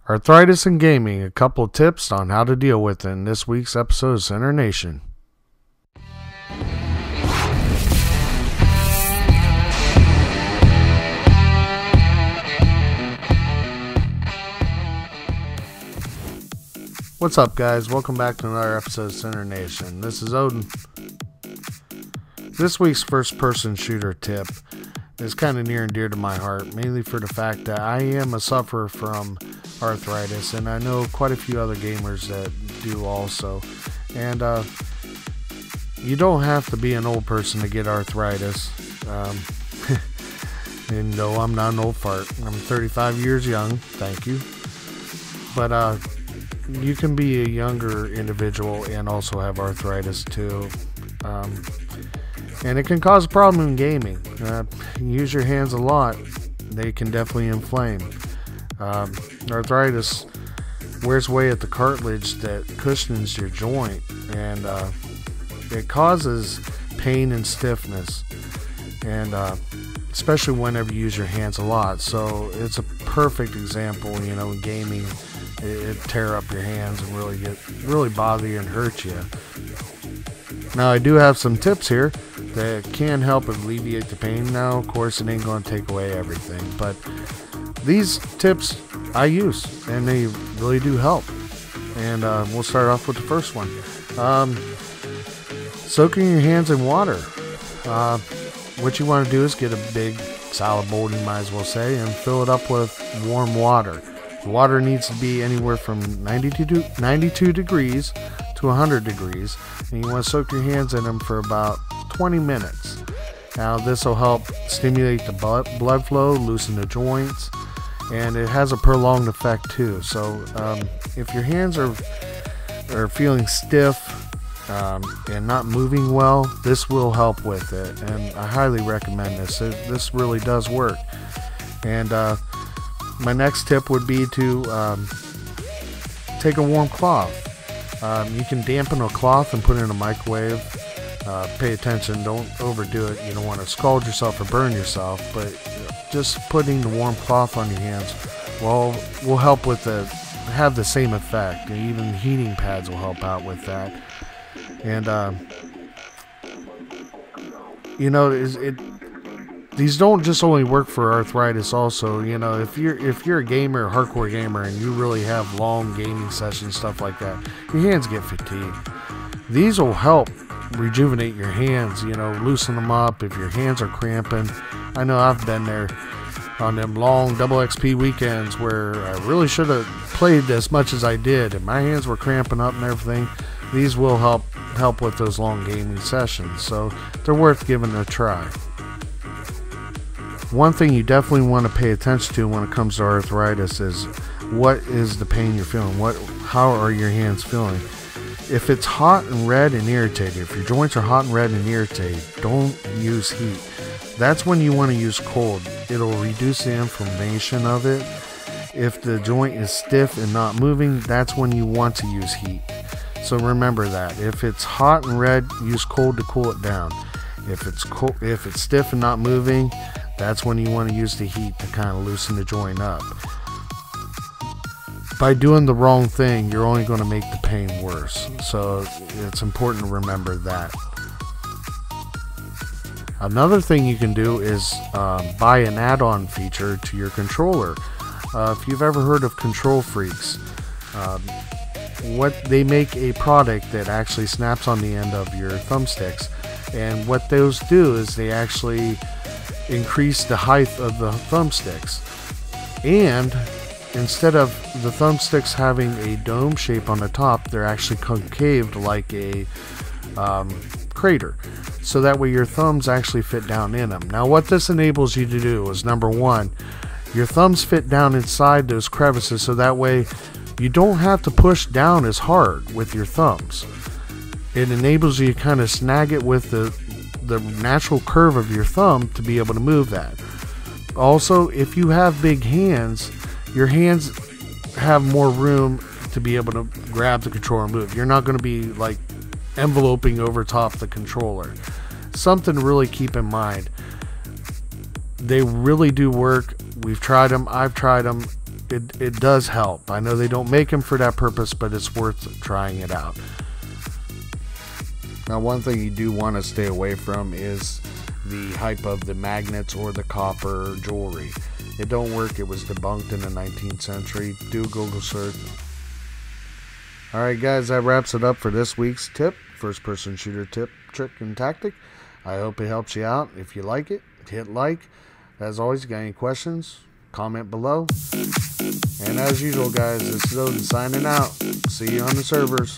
Arthritis and gaming, a couple of tips on how to deal with it in this week's episode of SiNr Nation. What's up, guys? Welcome back to another episode of SiNr Nation. This is Odin. This week's first-person shooter tip is kind of near and dear to my heart, mainly for the fact that I am a sufferer from arthritis, and I know quite a few other gamers that do also. And you don't have to be an old person to get arthritis. And no, I'm not an old fart. I'm 35 years young, thank you. But you can be a younger individual and also have arthritis too. And it can cause a problem in gaming. You use your hands a lot, they can definitely inflame. Arthritis wears away at the cartilage that cushions your joint, and it causes pain and stiffness, and especially whenever you use your hands a lot. So it's a perfect example, you know, in gaming. It tear up your hands and really bother you and hurt you. Now, I do have some tips here that can help alleviate the pain. Now, of course, it ain't going to take away everything, but these tips I use, and they really do help. And we'll start off with the first one. Soaking your hands in water. What you want to do is get a big salad bowl, you might as well say, and fill it up with warm water. The water needs to be anywhere from 92 degrees to 100 degrees, and you want to soak your hands in them for about 20 minutes. Now, this will help stimulate the blood flow, loosen the joints, and it has a prolonged effect too. So if your hands are feeling stiff and not moving well, this will help with it, and I highly recommend this. This really does work. And my next tip would be to take a warm cloth. You can dampen a cloth and put it in a microwave. Pay attention, don't overdo it. You don't want to scald yourself or burn yourself, but just putting the warm cloth on your hands will help with have the same effect. And even heating pads will help out with that. And you know, these don't just only work for arthritis. Also, you know, if you're a gamer, a hardcore gamer, and you really have long gaming sessions, stuff like that, your hands get fatigued. These will help rejuvenate your hands, you know, loosen them up if your hands are cramping. I know I've been there on them long double XP weekends where I really should have played as much as I did, and my hands were cramping up and everything. These will help with those long gaming sessions, so they're worth giving a try. One thing you definitely want to pay attention to when it comes to arthritis is what is the pain you're feeling. How are your hands feeling? If it's hot and red and irritated, if your joints are hot and red and irritated, don't use heat. That's when you want to use cold. It'll reduce the inflammation of it. If the joint is stiff and not moving, that's when you want to use heat. So remember that. If it's hot and red, use cold to cool it down. If it's stiff and not moving, that's when you want to use the heat to kind of loosen the joint up. By doing the wrong thing, you're only going to make the pain worse. So it's important to remember that. Another thing you can do is buy an add-on feature to your controller. If you've ever heard of Control Freaks, they make a product that actually snaps on the end of your thumbsticks, and what those do is they actually increase the height of the thumbsticks, and instead of the thumbsticks having a dome shape on the top, they're actually concaved like a crater, so that way your thumbs actually fit down in them. Now, what this enables you to do is, number one, your thumbs fit down inside those crevices, so that way you don't have to push down as hard with your thumbs. It enables you to kind of snag it with the natural curve of your thumb to be able to move that. Also, if you have big hands, your hands have more room to be able to grab the controller and move. You're not going to be like enveloping over top the controller. Something to really keep in mind. They really do work. We've tried them. I've tried them. it does help. I know they don't make them for that purpose, but it's worth trying it out. Now, one thing you do want to stay away from is the hype of the magnets or the copper jewelry. It don't work. It was debunked in the 19th century. Do Google search. Alright guys, that wraps it up for this week's tip. First person shooter tip, trick, and tactic. I hope it helps you out. If you like it, hit like. As always, you got any questions, comment below. And as usual guys, this is Odin signing out. See you on the servers.